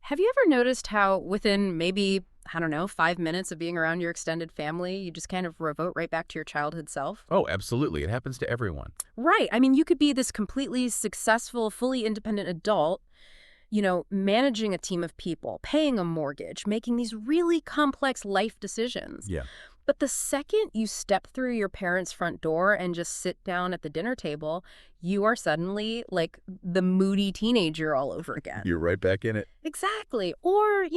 Have you ever noticed how within maybe, I don't know, 5 minutes of being around your extended family, you just kind of revert right back to your childhood self? Oh, absolutely. It happens to everyone. Right. I mean, you could be this completely successful, fully independent adult, managing a team of people, paying a mortgage, making these really complex life decisions. Yeah. But the second you step through your parents' front door and just sit down at the dinner table, you are suddenly like the moody teenager all over again. You're right back in it. Exactly. Or,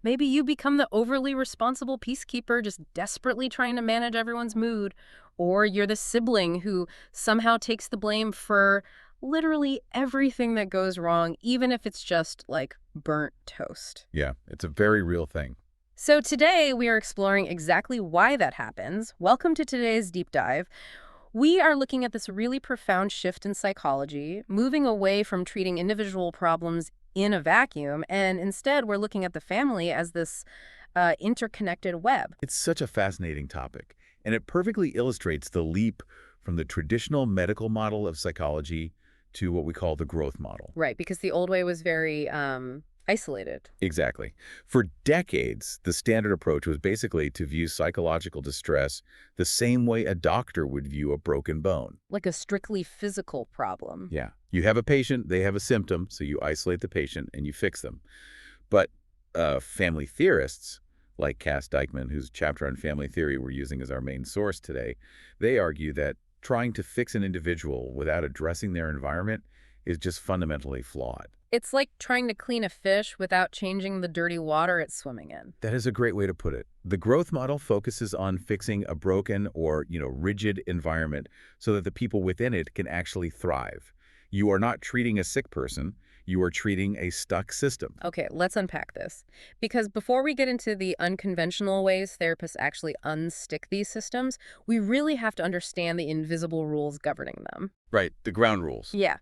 maybe you become the overly responsible peacekeeper just desperately trying to manage everyone's mood. Or you're the sibling who somehow takes the blame for literally everything that goes wrong, even if it's just like burnt toast. Yeah, it's a very real thing. So today we are exploring exactly why that happens. Welcome to today's deep dive. We are looking at this really profound shift in psychology, moving away from treating individual problems in a vacuum, and instead we're looking at the family as this interconnected web. It's such a fascinating topic, and it perfectly illustrates the leap from the traditional medical model of psychology to what we call the growth model. Right, because the old way was very isolated. Exactly. For decades, the standard approach was basically to view psychological distress the same way a doctor would view a broken bone. Like a strictly physical problem. Yeah. You have a patient, they have a symptom, so you isolate the patient and you fix them. But family theorists, like Cass Dykman, whose chapter on family theory we're using as our main source today, they argue that trying to fix an individual without addressing their environment is just fundamentally flawed. It's like trying to clean a fish without changing the dirty water it's swimming in. That is a great way to put it. The growth model focuses on fixing a broken or, rigid environment so that the people within it can actually thrive. You are not treating a sick person, you are treating a stuck system. Okay, let's unpack this. Because before we get into the unconventional ways therapists actually unstick these systems, we really have to understand the invisible rules governing them. Right, the ground rules. Yeah,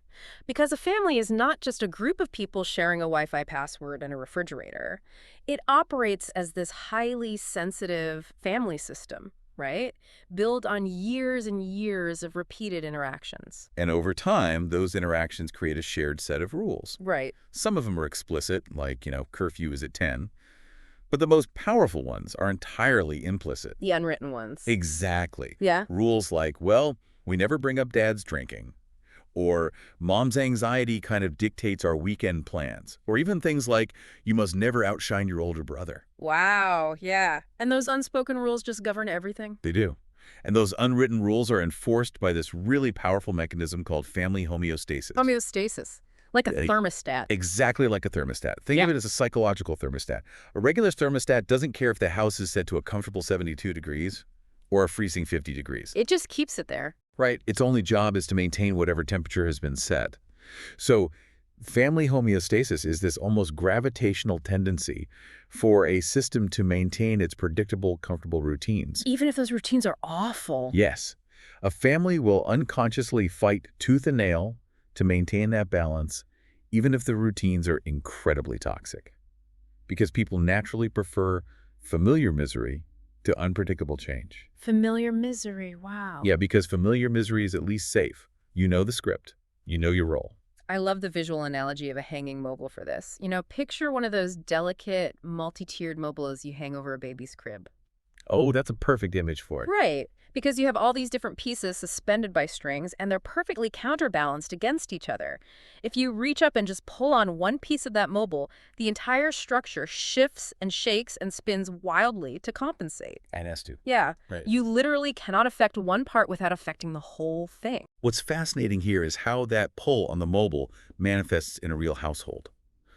because a family is not just a group of people sharing a Wi-Fi password and a refrigerator. It operates as this highly sensitive family system, right? Built on years and years of repeated interactions. And over time, those interactions create a shared set of rules. Right. Some of them are explicit, like, curfew is at 10. But the most powerful ones are entirely implicit. The unwritten ones. Exactly. Yeah. Rules like, well, we never bring up dad's drinking. Or mom's anxiety kind of dictates our weekend plans. Or even things like, you must never outshine your older brother. Wow, yeah. And those unspoken rules just govern everything? They do. And those unwritten rules are enforced by this really powerful mechanism called family homeostasis. Homeostasis. Like a thermostat. Exactly like a thermostat. Think of it as a psychological thermostat. A regular thermostat doesn't care if the house is set to a comfortable 72 degrees or a freezing 50 degrees. It just keeps it there. Right. Its only job is to maintain whatever temperature has been set. So family homeostasis is this almost gravitational tendency for a system to maintain its predictable, comfortable routines. Even if those routines are awful. Yes. A family will unconsciously fight tooth and nail to maintain that balance, even if the routines are incredibly toxic. Because people naturally prefer familiar misery to unpredictable change. Familiar misery, wow. Yeah, because familiar misery is at least safe. You know the script. You know your role. I love the visual analogy of a hanging mobile for this. Picture one of those delicate, multi-tiered mobiles you hang over a baby's crib. Oh, that's a perfect image for it. Right, because you have all these different pieces suspended by strings, and they're perfectly counterbalanced against each other. If you reach up and just pull on one piece of that mobile, the entire structure shifts and shakes and spins wildly to compensate. And has to. Yeah, Right. you literally cannot affect one part without affecting the whole thing. What's fascinating here is how that pull on the mobile manifests in a real household.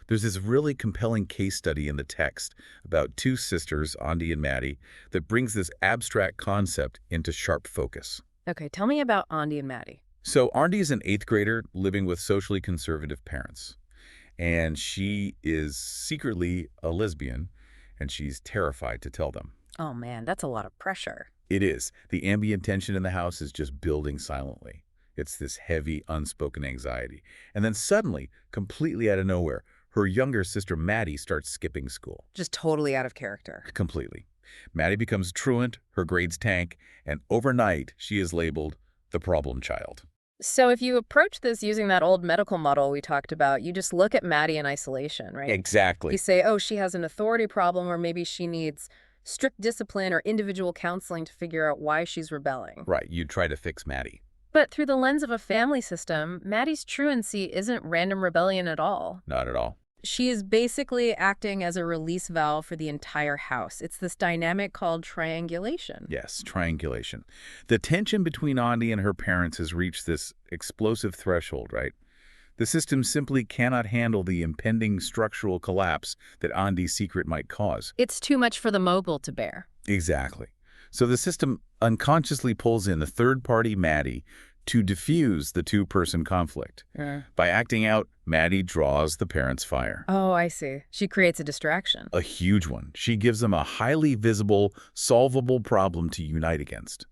There's this really compelling case study in the text about two sisters, Andi and Maddie, that brings this abstract concept into sharp focus. Okay, tell me about Andi and Maddie. So Andi is an 8th grader living with socially conservative parents. And she is secretly a lesbian, and she's terrified to tell them. Oh man, that's a lot of pressure. It is. The ambient tension in the house is just building silently. It's this heavy, unspoken anxiety. And then suddenly, completely out of nowhere, her younger sister Maddie starts skipping school. Just totally out of character. Completely. Maddie becomes truant, her grades tank, and overnight she is labeled the problem child. So if you approach this using that old medical model we talked about, you just look at Maddie in isolation, right? You Exactly. say, oh, she has an authority problem, or maybe she needs strict discipline or individual counseling to figure out why she's rebelling. Right, you try to fix Maddie. But through the lens of a family system, Maddie's truancy isn't random rebellion at all. Not at all. She is basically acting as a release valve for the entire house. It's this dynamic called triangulation. Yes, triangulation. The tension between Andi and her parents has reached this explosive threshold, right? The system simply cannot handle the impending structural collapse that Andi's secret might cause. It's too much for the mogul to bear. Exactly. So the system unconsciously pulls in the third party, Maddie, to diffuse the two-person conflict. By acting out, Maddie draws the parents' fire. Oh, I see. She creates a distraction. A huge one. She gives them a highly visible, solvable problem to unite against.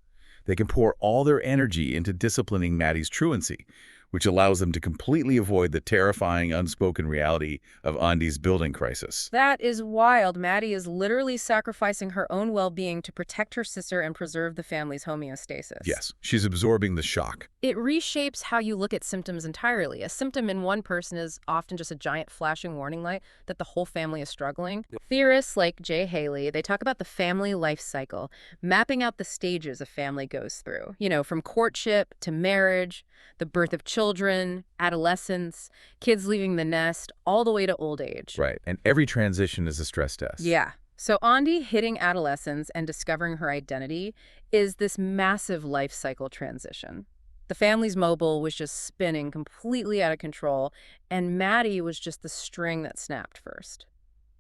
They can pour all their energy into disciplining Maddie's truancy, which allows them to completely avoid the terrifying, unspoken reality of Andi's building crisis. That is wild. Maddie is literally sacrificing her own well-being to protect her sister and preserve the family's homeostasis. Yes, she's absorbing the shock. It reshapes how you look at symptoms entirely. A symptom in one person is often just a giant flashing warning light that the whole family is struggling. Theorists like Jay Haley, they talk about the family life cycle, mapping out the stages a family goes through. You know, from courtship to marriage, the birth of children, adolescence, kids leaving the nest, all the way to old age. Right, and every transition is a stress test. Yeah. So Andi hitting adolescence and discovering her identity is this massive life cycle transition. The family's mobile was just spinning completely out of control, and Maddie was just the string that snapped first.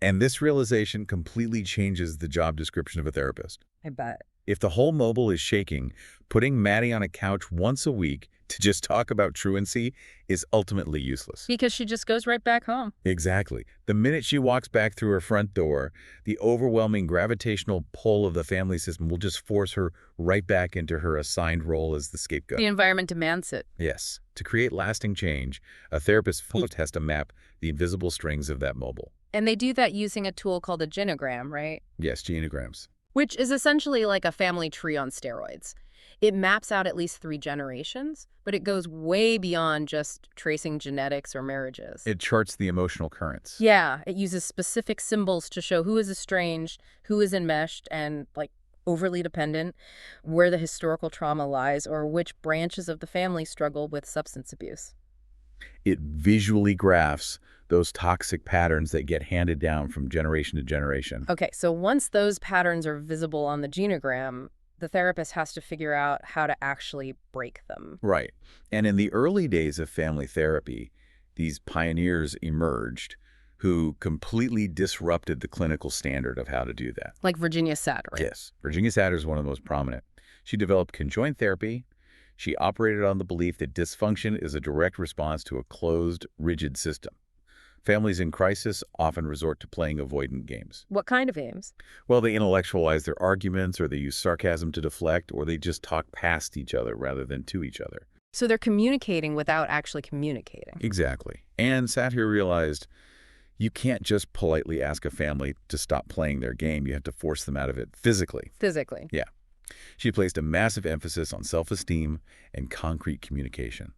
And this realization completely changes the job description of a therapist. I bet. If the whole mobile is shaking, putting Maddie on a couch once a week to just talk about truancy is ultimately useless. Because she just goes right back home. Exactly. The minute she walks back through her front door, the overwhelming gravitational pull of the family system will just force her right back into her assigned role as the scapegoat. The environment demands it. Yes. To create lasting change, a therapist first has to map the invisible strings of that mobile. And they do that using a tool called a genogram, right? Yes, genograms. Which is essentially like a family tree on steroids. It maps out at least 3 generations, but it goes way beyond just tracing genetics or marriages. It charts the emotional currents. Yeah, it uses specific symbols to show who is estranged, who is enmeshed and, like, overly dependent, where the historical trauma lies, or which branches of the family struggle with substance abuse. It visually graphs those toxic patterns that get handed down from generation to generation. Okay, so once those patterns are visible on the genogram, the therapist has to figure out how to actually break them. Right. And in the early days of family therapy, these pioneers emerged who completely disrupted the clinical standard of how to do that. Like Virginia Satter. Yes. Virginia Satter is one of the most prominent. She developed conjoint therapy. She operated on the belief that dysfunction is a direct response to a closed, rigid system. Families in crisis often resort to playing avoidant games. What kind of games? Well, they intellectualize their arguments, or they use sarcasm to deflect, or they just talk past each other rather than to each other. So they're communicating without actually communicating. Exactly. And Satir realized you can't just politely ask a family to stop playing their game. You have to force them out of it physically. Physically. Yeah. She placed a massive emphasis on self-esteem and concrete communication.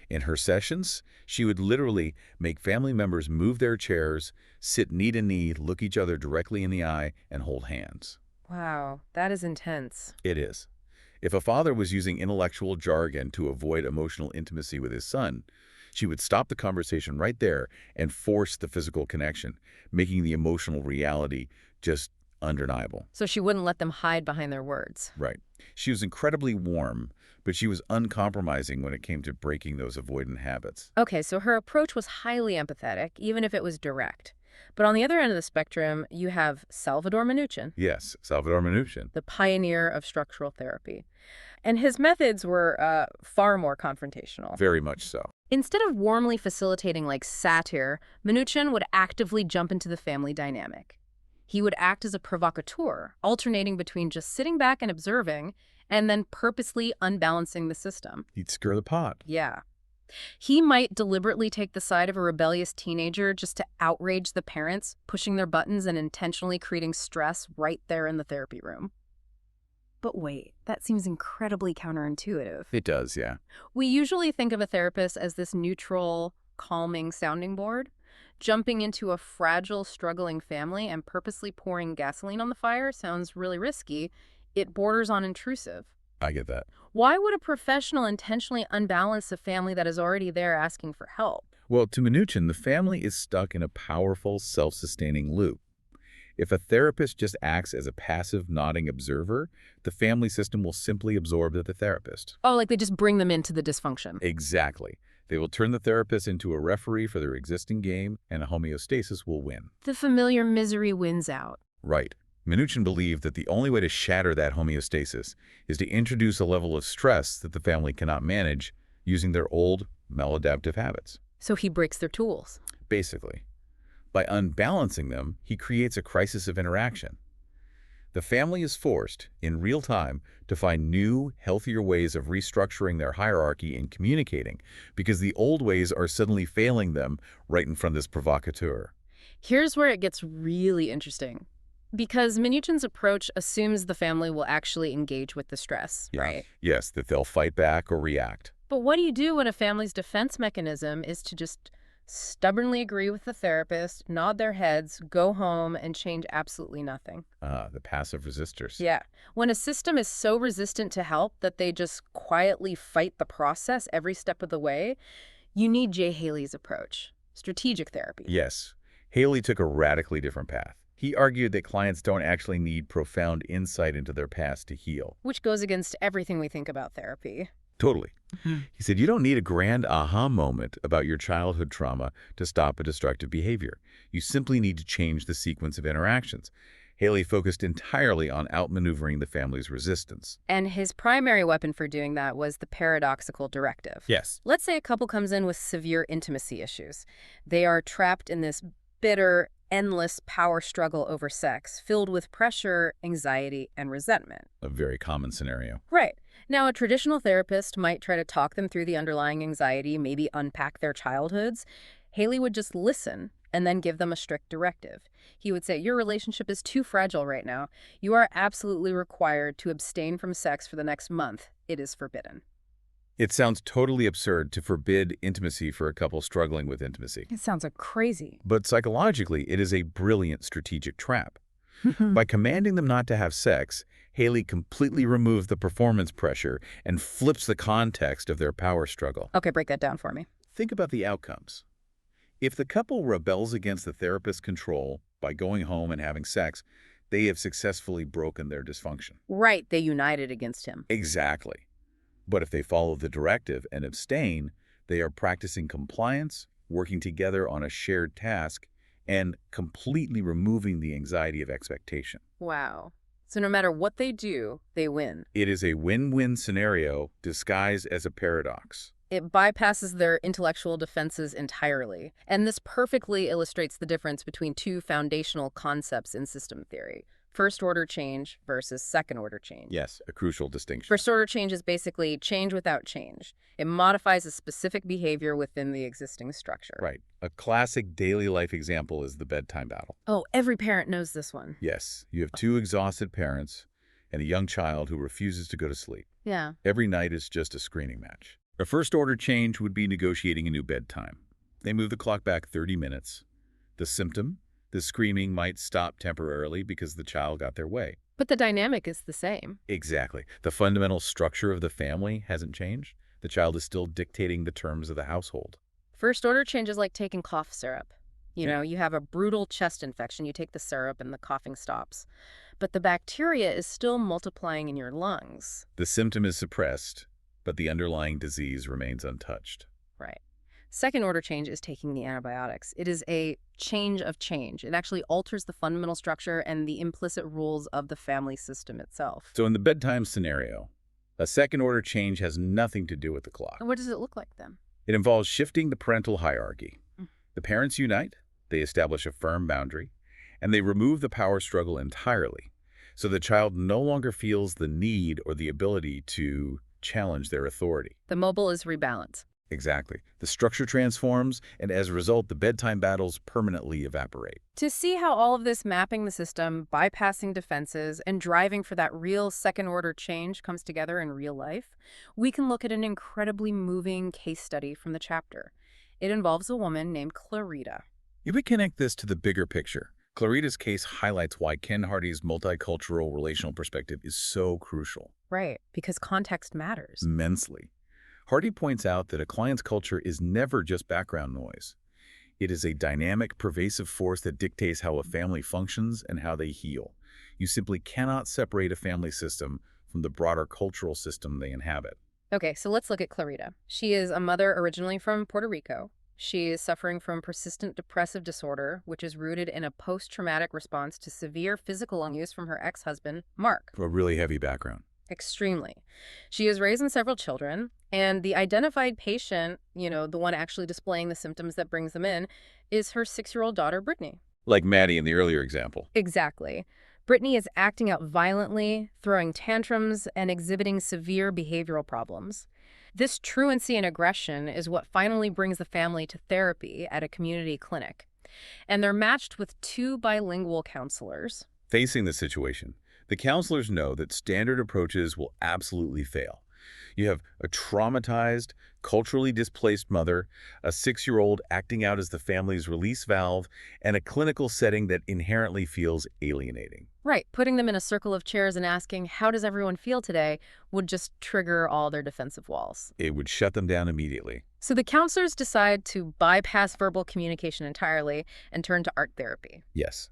In her sessions, she would literally make family members move their chairs, sit knee to knee, look each other directly in the eye, and hold hands. Wow, that is intense. It is. If a father was using intellectual jargon to avoid emotional intimacy with his son, she would stop the conversation right there and force the physical connection, making the emotional reality just undeniable. So she wouldn't let them hide behind their words. Right. She was incredibly warm, but she was uncompromising when it came to breaking those avoidant habits. Okay, so her approach was highly empathetic, even if it was direct. But on the other end of the spectrum, you have Salvador Minuchin, Yes, Salvador Minuchin. the pioneer of structural therapy. And his methods were far more confrontational. Very much so. Instead of warmly facilitating like satire, Minuchin would actively jump into the family dynamic. He would act as a provocateur, alternating between just sitting back and observing and then purposely unbalancing the system. He'd stir the pot. Yeah. He might deliberately take the side of a rebellious teenager just to outrage the parents, pushing their buttons and intentionally creating stress right there in the therapy room. But wait, that seems incredibly counterintuitive. It does, yeah. We usually think of a therapist as this neutral, calming sounding board. Jumping into a fragile, struggling family and purposely pouring gasoline on the fire sounds really risky. It borders on intrusive. I get that. Why would a professional intentionally unbalance a family that is already there asking for help? Well, to Mnuchin, the family is stuck in a powerful, self-sustaining loop. If a therapist just acts as a passive, nodding observer, the family system will simply absorb the therapist. Oh, like they just bring them into the dysfunction. Exactly. They will turn the therapist into a referee for their existing game, and a homeostasis will win. The familiar misery wins out. Right. Mnuchin believed that the only way to shatter that homeostasis is to introduce a level of stress that the family cannot manage using their old, maladaptive habits. So he breaks their tools. Basically, by unbalancing them, he creates a crisis of interaction. The family is forced, in real time, to find new, healthier ways of restructuring their hierarchy and communicating, because the old ways are suddenly failing them right in front of this provocateur. Here's where it gets really interesting. Because Mnuchin's approach assumes the family will actually engage with the stress, Yeah. right? Yes, that they'll fight back or react. But what do you do when a family's defense mechanism is to just stubbornly agree with the therapist, nod their heads, go home, and change absolutely nothing? The passive resistors. Yeah. When a system is so resistant to help that they just quietly fight the process every step of the way, you need Jay Haley's approach, strategic therapy. Yes. Haley took a radically different path. He argued that clients don't actually need profound insight into their past to heal. Which goes against everything we think about therapy. Totally. He said, you don't need a grand aha moment about your childhood trauma to stop a destructive behavior. You simply need to change the sequence of interactions. Haley focused entirely on outmaneuvering the family's resistance. And his primary weapon for doing that was the paradoxical directive. Yes. Let's say a couple comes in with severe intimacy issues. They are trapped in this bitter, endless power struggle over sex, filled with pressure, anxiety, and resentment. A very common scenario. Right. Now, a traditional therapist might try to talk them through the underlying anxiety, maybe unpack their childhoods. Haley would just listen and then give them a strict directive. He would say, your relationship is too fragile right now. You are absolutely required to abstain from sex for the next month. It is forbidden. It sounds totally absurd to forbid intimacy for a couple struggling with intimacy. It sounds like crazy. But psychologically, it is a brilliant strategic trap. By commanding them not to have sex, Haley completely removes the performance pressure and flips the context of their power struggle. Okay, break that down for me. Think about the outcomes. If the couple rebels against the therapist's control by going home and having sex, they have successfully broken their dysfunction. Right, they united against him. Exactly. But if they follow the directive and abstain, they are practicing compliance, working together on a shared task, and completely removing the anxiety of expectation. Wow. So no matter what they do, they win. It is a win-win scenario disguised as a paradox. It bypasses their intellectual defenses entirely. And this perfectly illustrates the difference between two foundational concepts in system theory. First-order change versus second-order change. Yes, a crucial distinction. First-order change is basically change without change. It modifies a specific behavior within the existing structure. Right. A classic daily life example is the bedtime battle. Oh, every parent knows this one. Yes, you have two exhausted parents and a young child who refuses to go to sleep. Yeah. Every night is just a screaming match. A first-order change would be negotiating a new bedtime. They move the clock back 30 minutes. The symptom? The screaming might stop temporarily because the child got their way. But the dynamic is the same. Exactly. The fundamental structure of the family hasn't changed. The child is still dictating the terms of the household. First-order change is like taking cough syrup. You know, you have a brutal chest infection, you take the syrup and the coughing stops. But the bacteria is still multiplying in your lungs. The symptom is suppressed, but the underlying disease remains untouched. Right. Second-order change is taking the antibiotics. It is a change of change. It actually alters the fundamental structure and the implicit rules of the family system itself. So in the bedtime scenario, a second-order change has nothing to do with the clock. And what does it look like then? It involves shifting the parental hierarchy. The parents unite, they establish a firm boundary, and they remove the power struggle entirely. So the child no longer feels the need or the ability to challenge their authority. The mobile is rebalanced. Exactly. The structure transforms, and as a result, the bedtime battles permanently evaporate. To see how all of this mapping the system, bypassing defenses, and driving for that real second-order change comes together in real life, we can look at an incredibly moving case study from the chapter. It involves a woman named Clarita. If we connect this to the bigger picture, Clarita's case highlights why Ken Hardy's multicultural relational perspective is so crucial. Right, because context matters. Immensely. Hardy points out that a client's culture is never just background noise. It is a dynamic, pervasive force that dictates how a family functions and how they heal. You simply cannot separate a family system from the broader cultural system they inhabit. Okay, so let's look at Clarita. She is a mother originally from Puerto Rico. She is suffering from persistent depressive disorder, which is rooted in a post-traumatic response to severe physical abuse from her ex-husband, Mark. A really heavy background. Extremely. She is raising several children, and the identified patient, the one actually displaying the symptoms that brings them in, is her 6-year-old daughter, Brittany. Like Maddie in the earlier example. Exactly. Brittany is acting out violently, throwing tantrums, and exhibiting severe behavioral problems. This truancy and aggression is what finally brings the family to therapy at a community clinic. And they're matched with 2 bilingual counselors. Facing the situation, the counselors know that standard approaches will absolutely fail. You have a traumatized, culturally displaced mother, a 6-year-old acting out as the family's release valve, and a clinical setting that inherently feels alienating. Right, putting them in a circle of chairs and asking, how does everyone feel today, would just trigger all their defensive walls. It would shut them down immediately. So the counselors decide to bypass verbal communication entirely and turn to art therapy. Yes.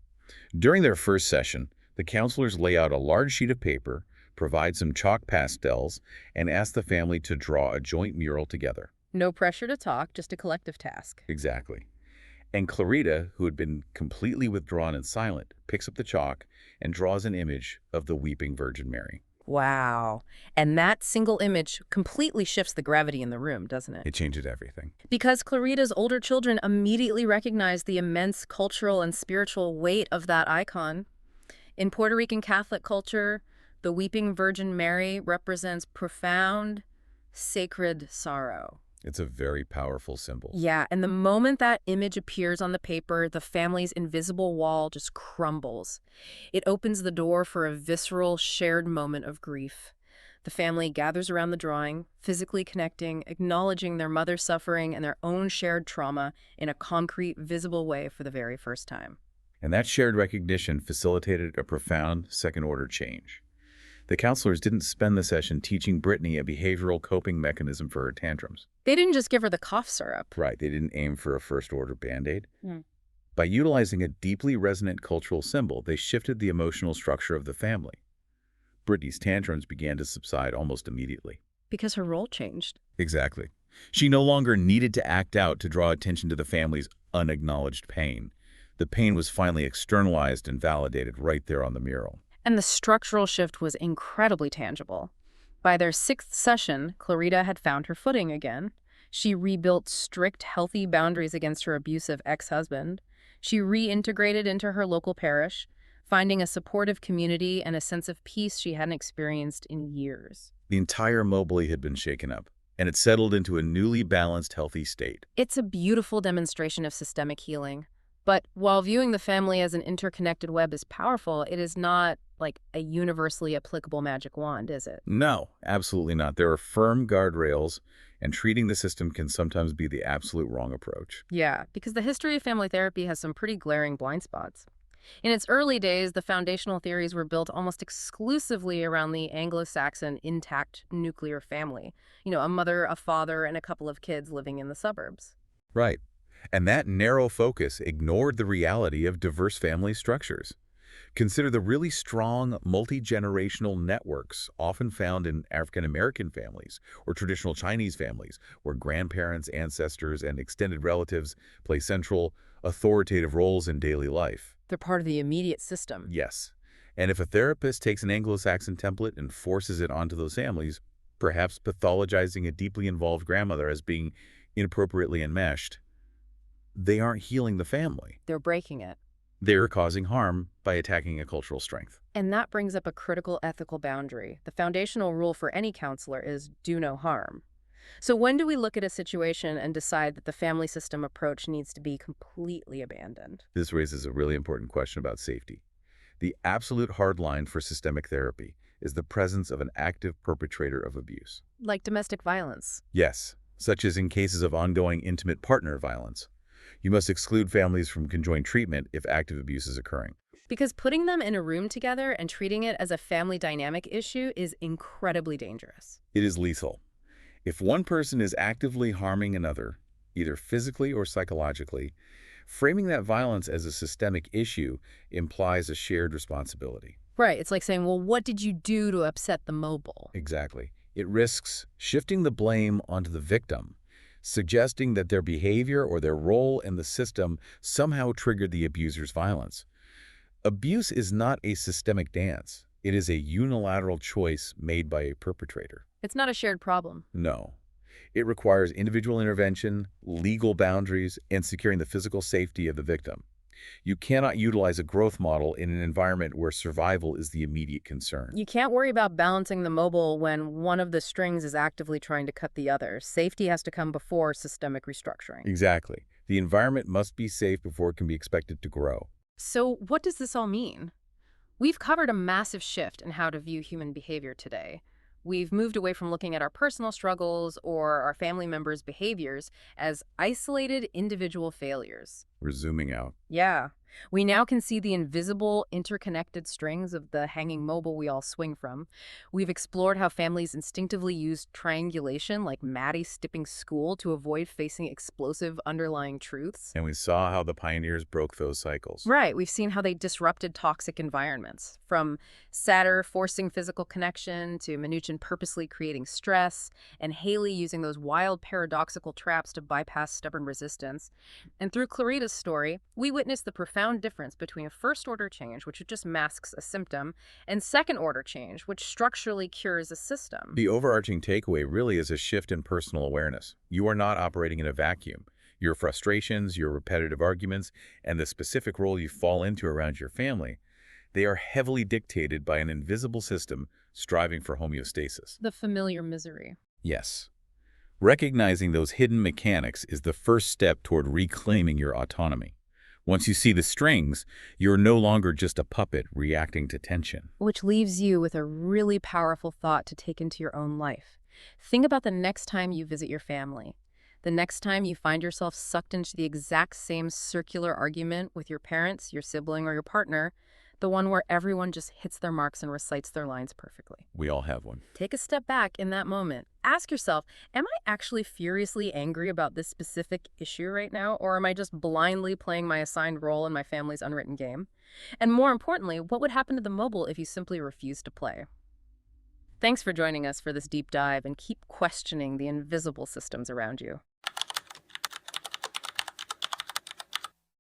During their first session, the counselors lay out a large sheet of paper, provide some chalk pastels, and ask the family to draw a joint mural together. No pressure to talk, just a collective task. Exactly. And Clarita, who had been completely withdrawn and silent, picks up the chalk and draws an image of the weeping Virgin Mary. Wow. And that single image completely shifts the gravity in the room, doesn't it? It changes everything. Because Clarita's older children immediately recognize the immense cultural and spiritual weight of that icon. In Puerto Rican Catholic culture, the Weeping Virgin Mary represents profound, sacred sorrow. It's a very powerful symbol. Yeah, and the moment that image appears on the paper, the family's invisible wall just crumbles. It opens the door for a visceral, shared moment of grief. The family gathers around the drawing, physically connecting, acknowledging their mother's suffering and their own shared trauma in a concrete, visible way for the very first time. And that shared recognition facilitated a profound second-order change. The counselors didn't spend the session teaching Brittany a behavioral coping mechanism for her tantrums. They didn't just give her the cough syrup. Right, they didn't aim for a first-order Band-Aid. Mm. By utilizing a deeply resonant cultural symbol, they shifted the emotional structure of the family. Brittany's tantrums began to subside almost immediately. Because her role changed. Exactly. She no longer needed to act out to draw attention to the family's unacknowledged pain. The pain was finally externalized and validated right there on the mural. And the structural shift was incredibly tangible. By their 6th session, Clarita had found her footing again. She rebuilt strict, healthy boundaries against her abusive ex-husband. She reintegrated into her local parish, finding a supportive community and a sense of peace she hadn't experienced in years. The entire Mobley had been shaken up, and it settled into a newly balanced, healthy state. It's a beautiful demonstration of systemic healing. But while viewing the family as an interconnected web is powerful, it is not like a universally applicable magic wand, is it? No, absolutely not. There are firm guardrails, and treating the system can sometimes be the absolute wrong approach. Yeah, because the history of family therapy has some pretty glaring blind spots. In its early days, the foundational theories were built almost exclusively around the Anglo-Saxon intact nuclear family. A mother, a father, and a couple of kids living in the suburbs. Right. And that narrow focus ignored the reality of diverse family structures. Consider the really strong multi-generational networks often found in African-American families or traditional Chinese families, where grandparents, ancestors, and extended relatives play central, authoritative roles in daily life. They're part of the immediate system. Yes. And if a therapist takes an Anglo-Saxon template and forces it onto those families, perhaps pathologizing a deeply involved grandmother as being inappropriately enmeshed, they aren't healing the family. They're breaking it. They're causing harm by attacking a cultural strength. And that brings up a critical ethical boundary. The foundational rule for any counselor is do no harm. So when do we look at a situation and decide that the family system approach needs to be completely abandoned? This raises a really important question about safety. The absolute hard line for systemic therapy is the presence of an active perpetrator of abuse. Like domestic violence. Yes, such as in cases of ongoing intimate partner violence. You must exclude families from conjoined treatment if active abuse is occurring. Because putting them in a room together and treating it as a family dynamic issue is incredibly dangerous. It is lethal. If one person is actively harming another, either physically or psychologically, framing that violence as a systemic issue implies a shared responsibility. Right. It's like saying, well, what did you do to upset the mobile? Exactly. It risks shifting the blame onto the victim, suggesting that their behavior or their role in the system somehow triggered the abuser's violence. Abuse is not a systemic dance. It is a unilateral choice made by a perpetrator. It's not a shared problem. No. It requires individual intervention, legal boundaries, and securing the physical safety of the victim. You cannot utilize a growth model in an environment where survival is the immediate concern. You can't worry about balancing the mobile when one of the strings is actively trying to cut the other. Safety has to come before systemic restructuring. Exactly. The environment must be safe before it can be expected to grow. So what does this all mean? We've covered a massive shift in how to view human behavior today. We've moved away from looking at our personal struggles or our family members' behaviors as isolated individual failures. We're zooming out. Yeah. We now can see the invisible, interconnected strings of the hanging mobile we all swing from. We've explored how families instinctively use triangulation, like Maddie skipping school, to avoid facing explosive underlying truths. And we saw how the pioneers broke those cycles. Right. We've seen how they disrupted toxic environments, from Satter forcing physical connection to Mnuchin purposely creating stress, and Haley using those wild paradoxical traps to bypass stubborn resistance. And through Clarita's story, we witnessed the profound difference between a first-order change, which just masks a symptom, and second-order change, which structurally cures a system. The overarching takeaway really is a shift in personal awareness. You are not operating in a vacuum. Your frustrations, your repetitive arguments, and the specific role you fall into around your family, they are heavily dictated by an invisible system striving for homeostasis. The familiar misery. Yes. Recognizing those hidden mechanics is the first step toward reclaiming your autonomy. Once you see the strings, you're no longer just a puppet reacting to tension. Which leaves you with a really powerful thought to take into your own life. Think about the next time you visit your family. The next time you find yourself sucked into the exact same circular argument with your parents, your sibling, or your partner, the one where everyone just hits their marks and recites their lines perfectly. We all have one. Take a step back in that moment. Ask yourself, am I actually furiously angry about this specific issue right now, or am I just blindly playing my assigned role in my family's unwritten game? And more importantly, what would happen to the mobile if you simply refused to play? Thanks for joining us for this deep dive, and keep questioning the invisible systems around you.